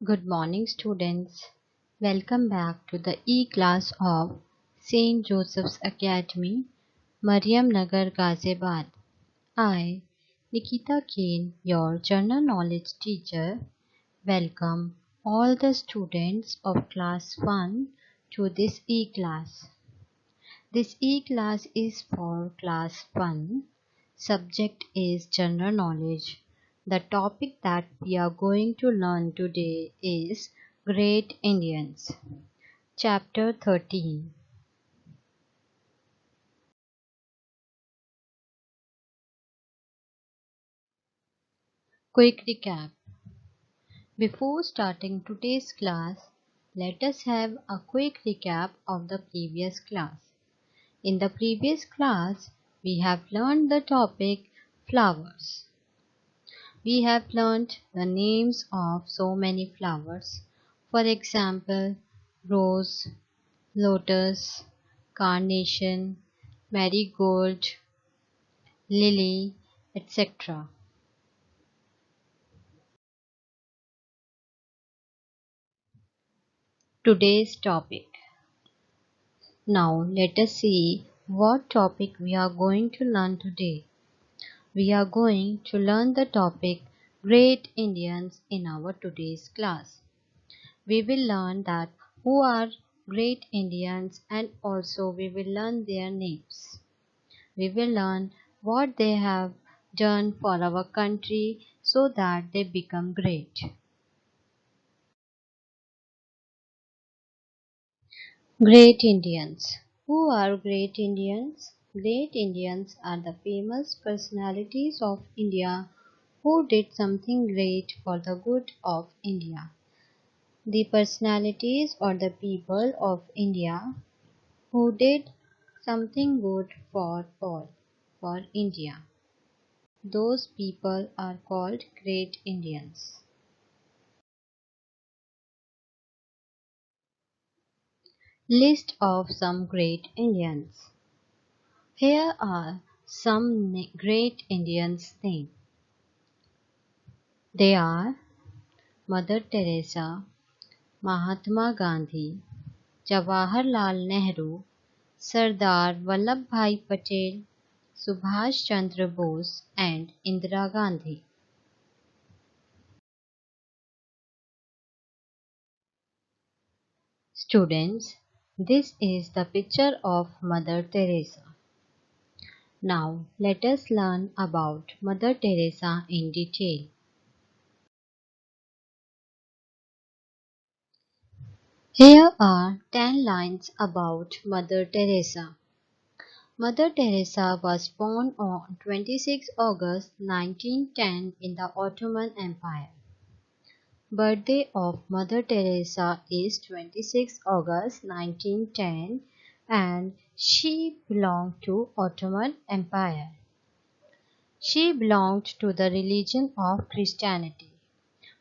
Good morning, students. Welcome back to the e-class of St. Joseph's Academy, Mariam Nagar, Ghaziabad. I, Nikita Kane, your general knowledge teacher, welcome all the students of class 1 to this e-class. This e-class is for class 1. Subject is general knowledge. The topic that we are going to learn today is Great Indians. Chapter 13. Quick recap. Before starting today's class, let us have a quick recap of the previous class. In the previous class, we have learned the topic flowers. We have learnt the names of so many flowers. For example, rose, lotus, carnation, marigold, lily, etc. Today's topic. Now let us see what topic we are going to learn today. We are going to learn the topic Great Indians in our today's class. We will learn that who are great Indians and also we will learn their names. We will learn what they have done for our country so that they become great. Great Indians. Who are great Indians? Great Indians are the famous personalities of India who did something great for the good of India. The personalities or the people of India who did something good for all, for India. Those people are called Great Indians. List of some Great Indians. Here are some Great Indians' names. They are Mother Teresa, Mahatma Gandhi, Jawaharlal Nehru, Sardar Vallabhbhai Patel, Subhash Chandra Bose and Indira Gandhi. Students, this is the picture of Mother Teresa. Now let us learn about Mother Teresa in detail. Here are 10 lines about Mother Teresa. Mother Teresa was born on 26 August 1910 in the Ottoman Empire. Birthday of Mother Teresa is 26 August 1910 and she belonged to Ottoman Empire. She belonged to the religion of Christianity.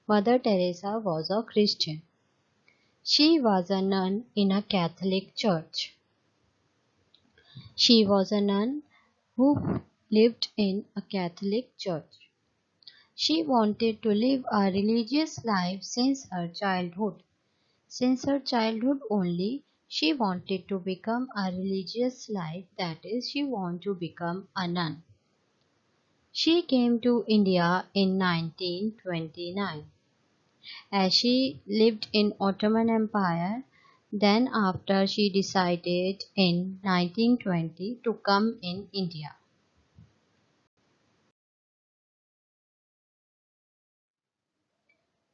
Mother Teresa was a Christian. She was a nun in a Catholic church. She was a nun who lived in a Catholic church. She wanted to live a religious life since her childhood. Since her childhood only, she wanted to become a religious life, that is, she wanted to become a nun. She came to India in 1929. As she lived in Ottoman Empire, then after she decided in 1920 to come in India.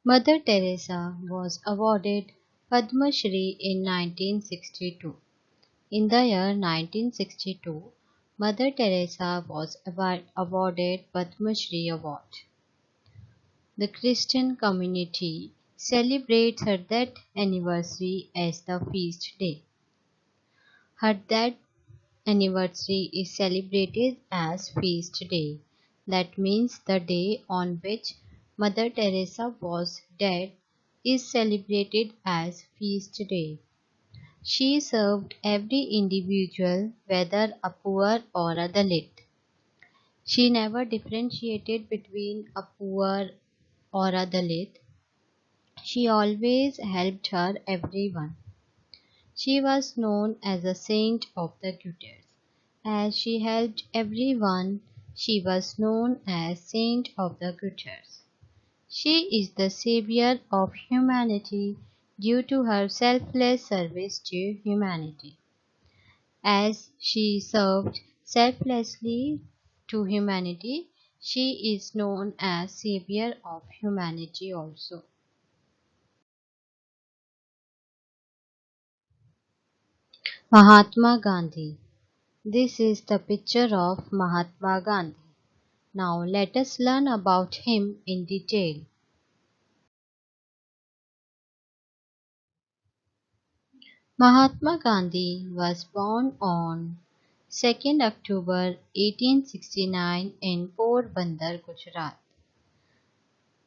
Mother Teresa was awarded Padma Shri in 1962. In the year 1962, Mother Teresa was awarded Padma Shri Award. The Christian community celebrates her death anniversary as the feast day. Her death anniversary is celebrated as feast day. That means the day on which Mother Teresa was dead is celebrated as feast day. She served every individual, whether a poor or a Dalit. She never differentiated between a poor or a Dalit. She always helped her everyone. She was known as a saint of the gutters. As she helped everyone, she was known as Saint of the Gutters. She is the savior of humanity due to her selfless service to humanity. As she served selflessly to humanity, she is known as savior of humanity also. Mahatma Gandhi. This is the picture of Mahatma Gandhi. Now let us learn about him in detail. Mahatma Gandhi was born on 2nd October 1869 in Porbandar, Gujarat.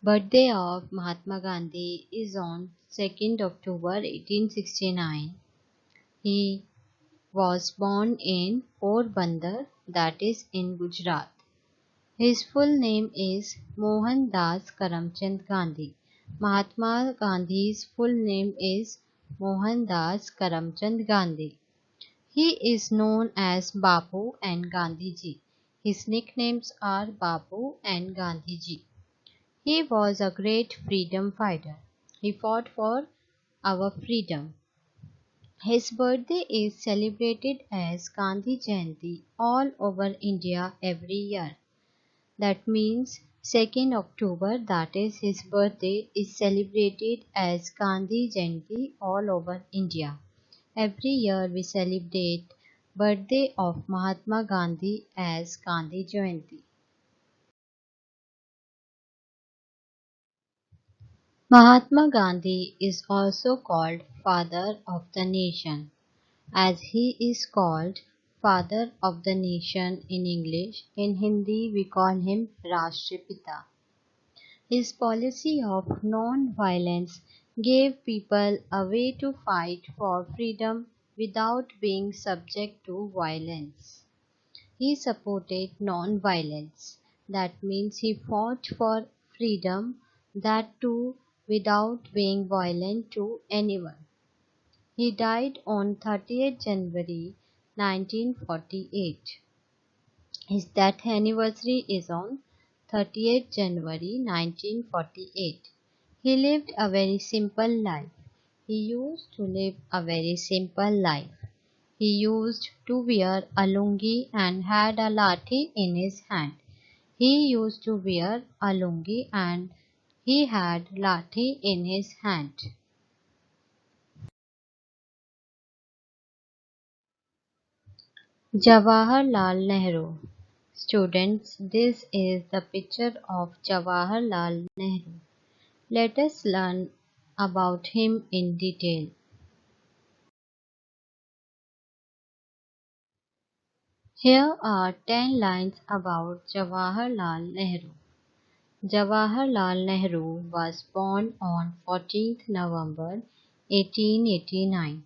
Birthday of Mahatma Gandhi is on 2nd October 1869. He was born in Porbandar, that is in Gujarat. His full name is Mohandas Karamchand Gandhi. Mahatma Gandhi's full name is Mohandas Karamchand Gandhi. He is known as Bapu and Gandhiji. His nicknames are Bapu and Gandhiji. He was a great freedom fighter. He fought for our freedom. His birthday is celebrated as Gandhi Jayanti all over India every year. That means 2nd October, that is his birthday, is celebrated as Gandhi Jayanti all over India. Every year we celebrate birthday of Mahatma Gandhi as Gandhi Jayanti. Mahatma Gandhi is also called Father of the Nation, as he is called Father of the Nation in English. In Hindi we call him Rashtrapita. His policy of non-violence gave people a way to fight for freedom without being subject to violence. He supported non-violence. That means he fought for freedom, that too without being violent to anyone. He died on 30th January 1948. His death anniversary is on 30th January 1948. He lived a very simple life. He used to live a very simple life. He used to wear a lungi and had a lathi in his hand. He used to wear a lungi and he had lathi in his hand. Jawaharlal Nehru. Students, this is the picture of Jawaharlal Nehru. Let us learn about him in detail. Here are 10 lines about Jawaharlal Nehru. Jawaharlal Nehru was born on 14th November 1889.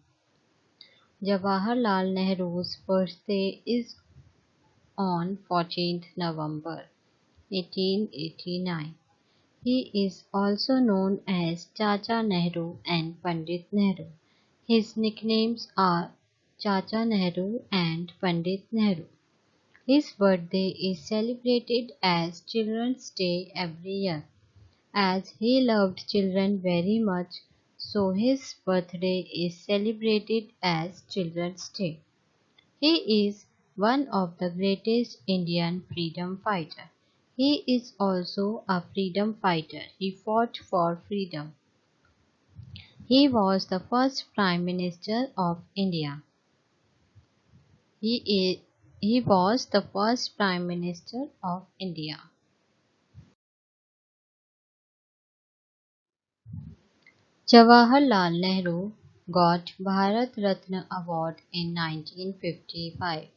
Jawaharlal Nehru's birthday is on 14th November 1889. He is also known as Chacha Nehru and Pandit Nehru. His nicknames are Chacha Nehru and Pandit Nehru. His birthday is celebrated as Children's Day every year. As he loved children very much, so his birthday is celebrated as Children's Day. He is one of the greatest Indian freedom fighters. He is also a freedom fighter. He fought for freedom. He was the first Prime Minister of India. He was the first Prime Minister of India. Jawaharlal Nehru got Bharat Ratna Award in 1955.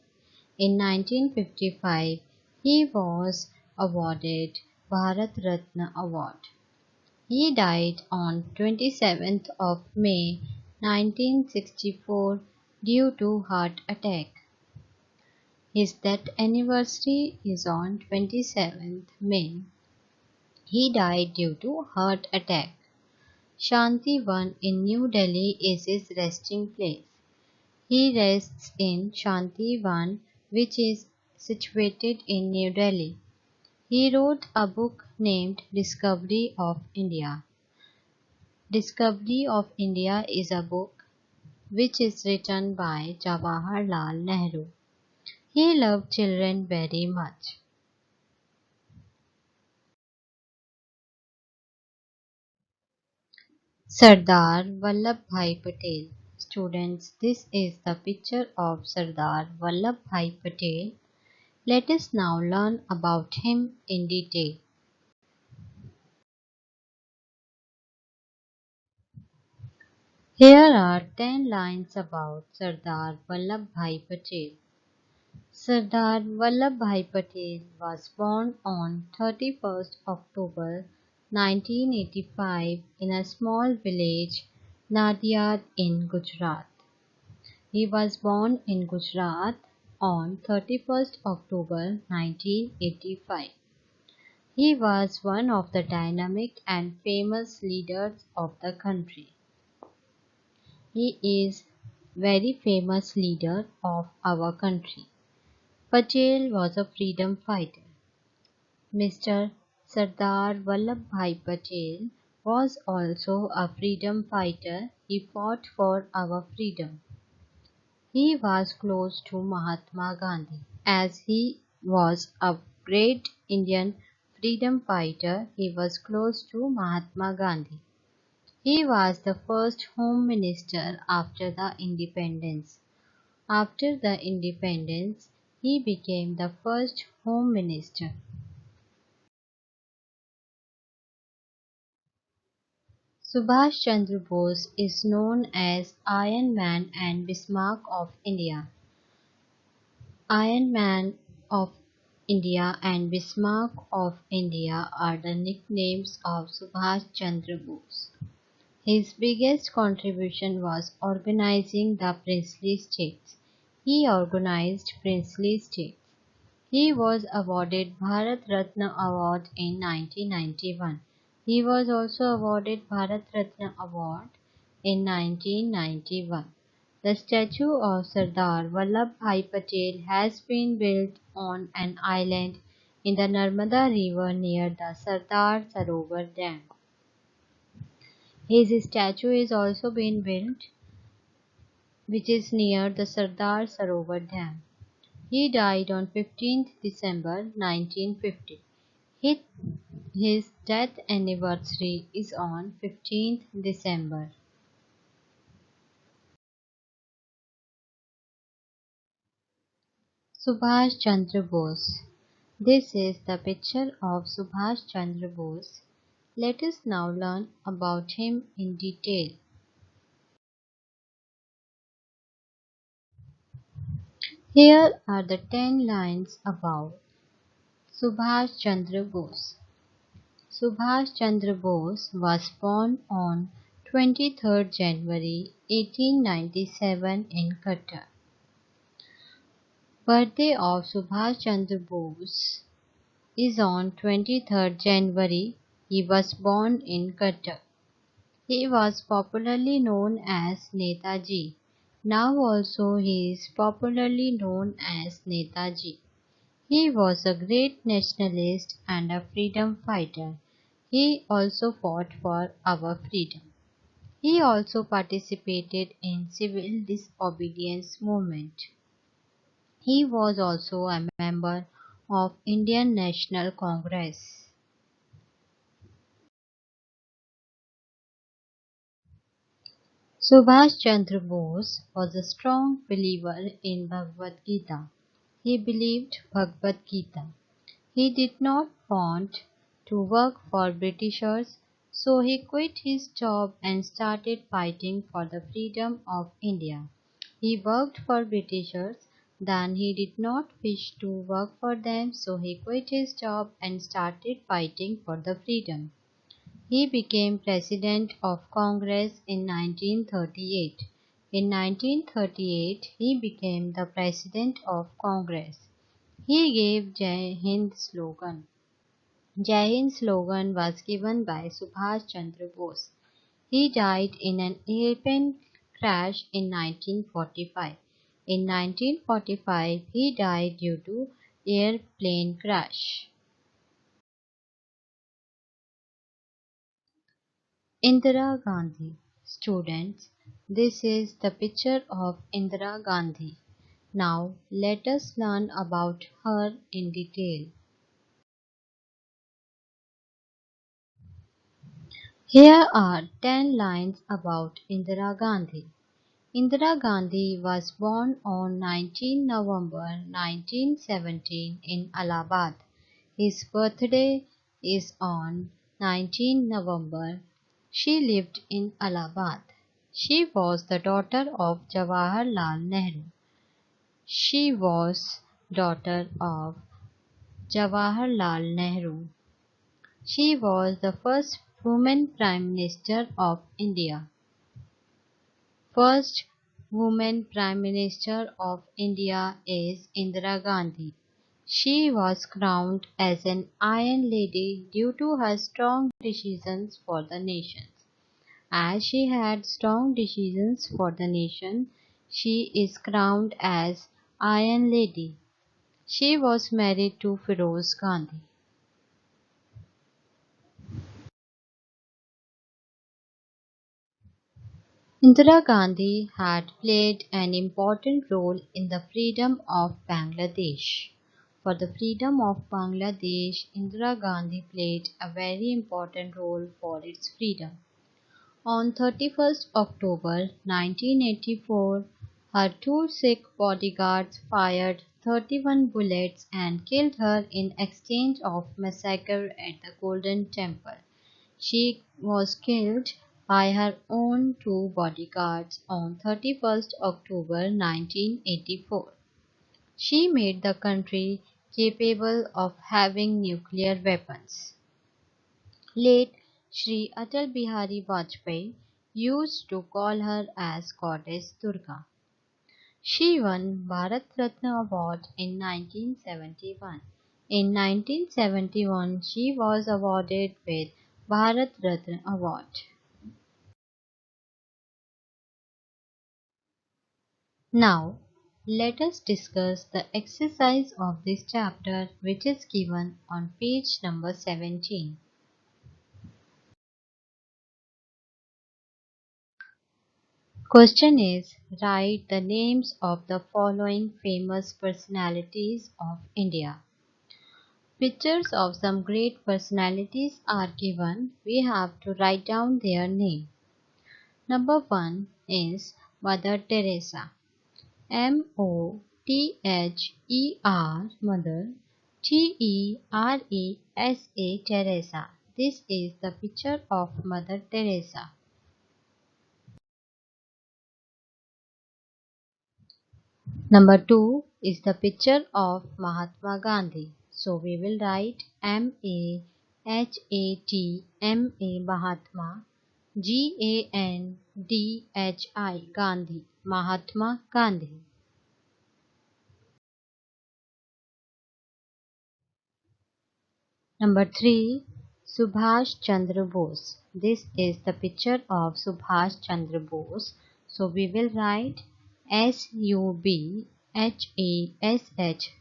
In 1955, he was awarded Bharat Ratna Award. He died on 27th of May 1964 due to heart attack. His death anniversary is on 27th May. He died due to heart attack. Shantivan in New Delhi is his resting place. He rests in Shantivan, which is situated in New Delhi. He wrote a book named Discovery of India. Discovery of India is a book which is written by Jawaharlal Nehru. He loved children very much. Sardar Vallabhbhai Patel. Students, this is the picture of Sardar Vallabhbhai Patel. Let us now learn about him in detail. Here are 10 lines about Sardar Vallabhbhai Patel. Sardar Vallabhbhai Patel was born on 31st October 1985 in a small village, Nadiad in Gujarat. He was born in Gujarat on 31st October 1985. He was one of the dynamic and famous leaders of the country. He is very famous leader of our country. Patel was a freedom fighter. Mr. Sardar Vallabhbhai Patel was also a freedom fighter. He fought for our freedom. He was close to Mahatma Gandhi. As he was a great Indian freedom fighter, he was close to Mahatma Gandhi. He was the first Home Minister after the independence. After the independence, he became the first Home Minister. Subhash Chandra Bose is known as Iron Man and Bismarck of India. Iron Man of India and Bismarck of India are the nicknames of Subhash Chandra Bose. His biggest contribution was organizing the princely states. He organized princely states. He was awarded Bharat Ratna Award in 1991. He was also awarded Bharat Ratna Award in 1991. The statue of Sardar Vallabhbhai Patel has been built on an island in the Narmada River near the Sardar Sarovar Dam. His statue is also being built which is near the Sardar Sarovar Dam. He died on 15th December 1950. His, his death anniversary is on 15th December. Subhash Chandra Bose. This is the picture of Subhash Chandra Bose. Let us now learn about him in detail. Here are the 10 lines about Subhash Chandra Bose. Subhash Chandra Bose was born on 23rd January 1897 in Qatar. Birthday of Subhash Chandra Bose is on 23rd January. He was born in Qatar. He was popularly known as Netaji. Now also he is popularly known as Netaji. He was a great nationalist and a freedom fighter. He also fought for our freedom. He also participated in civil disobedience movement. He was also a member of Indian National Congress. Subhash Chandra Bose was a strong believer in Bhagavad Gita. He believed Bhagavad Gita. He did not want to work for Britishers, so he quit his job and started fighting for the freedom of India. He worked for Britishers, then he did not wish to work for them, so he quit his job and started fighting for the freedom. He became President of Congress in 1938. In 1938, he became the President of Congress. He gave Jai Hind slogan. Jai Hind slogan was given by Subhash Chandra Bose. He died in an airplane crash in 1945. In 1945, he died due to airplane crash. Indira Gandhi. Students, this is the picture of Indira Gandhi. Now let us learn about her in detail. Here are 10 lines about Indira Gandhi. Indira Gandhi was born on 19 November 1917 in Allahabad. His birthday is on 19 November. She lived in Allahabad. She was the daughter of Jawaharlal Nehru. She was daughter of Jawaharlal Nehru. She was the first woman Prime Minister of India. First woman Prime Minister of India is Indira Gandhi. She was crowned as an Iron Lady due to her strong decisions for the nation. As she had strong decisions for the nation, she is crowned as Iron Lady. She was married to Firoz Gandhi. Indira Gandhi had played an important role in the freedom of Bangladesh. For the freedom of Bangladesh, Indira Gandhi played a very important role for its freedom. On 31st October 1984, her two Sikh bodyguards fired 31 bullets and killed her in exchange of massacre at the Golden Temple. She was killed by her own two bodyguards on 31st October 1984. She made the country capable of having nuclear weapons. Late Sri Atal Bihari Vajpayee used to call her as Goddess Durga. She won Bharat Ratna Award in 1971. In 1971, she was awarded with Bharat Ratna Award. Now, let us discuss the exercise of this chapter which is given on page number 17. Question is, write the names of the following famous personalities of India. Pictures of some great personalities are given. We have to write down their name. Number 1 is Mother Teresa. Mother, Mother, Teresa, Teresa. This is the picture of Mother Teresa. Number 2 is the picture of Mahatma Gandhi. So we will write Mahatma, Mahatma, Gandhi, Gandhi, Mahatma Gandhi. Number 3, Subhash Chandra Bose. This is the picture of Subhash Chandra Bose. So we will write Subhash,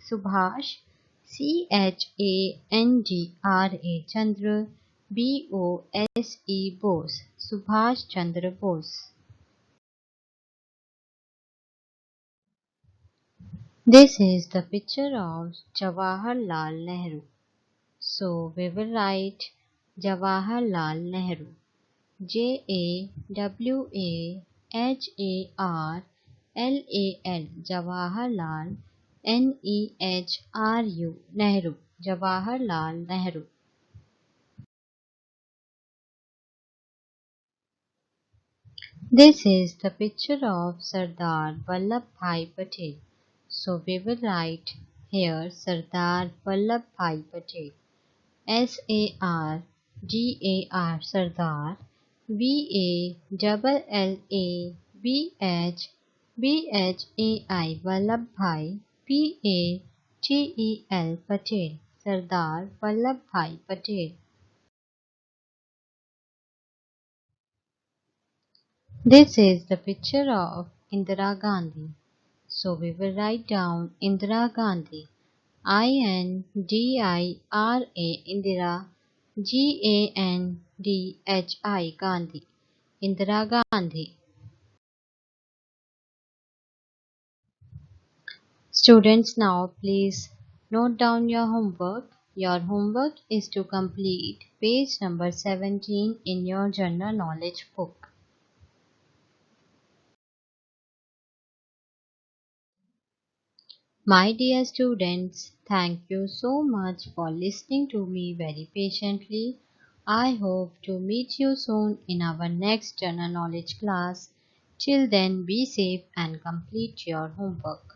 Subhash, Chandra, Bose, Subhash Chandra Bose. This is the picture of Jawaharlal Nehru. So we will write Jawaharlal Nehru. Jawaharlal, Jawaharlal, Nehru, Jawaharlal Nehru. This is the picture of Sardar Vallabhbhai Patel. So we will write here Sardar Vallabhbhai Patel. Sardar, Sardar, Vallabhbhai, Vallabhbhai, Patel, Sardar Vallabhbhai Patel. This is the picture of Indira Gandhi. So we will write down Indira Gandhi. Indira, Indira, Gandhi, Gandhi, Indira Gandhi. Students, now please note down your homework. Your homework is to complete page number 17 in your general knowledge book. My dear students, thank you so much for listening to me very patiently. I hope to meet you soon in our next general knowledge class. Till then, be safe and complete your homework.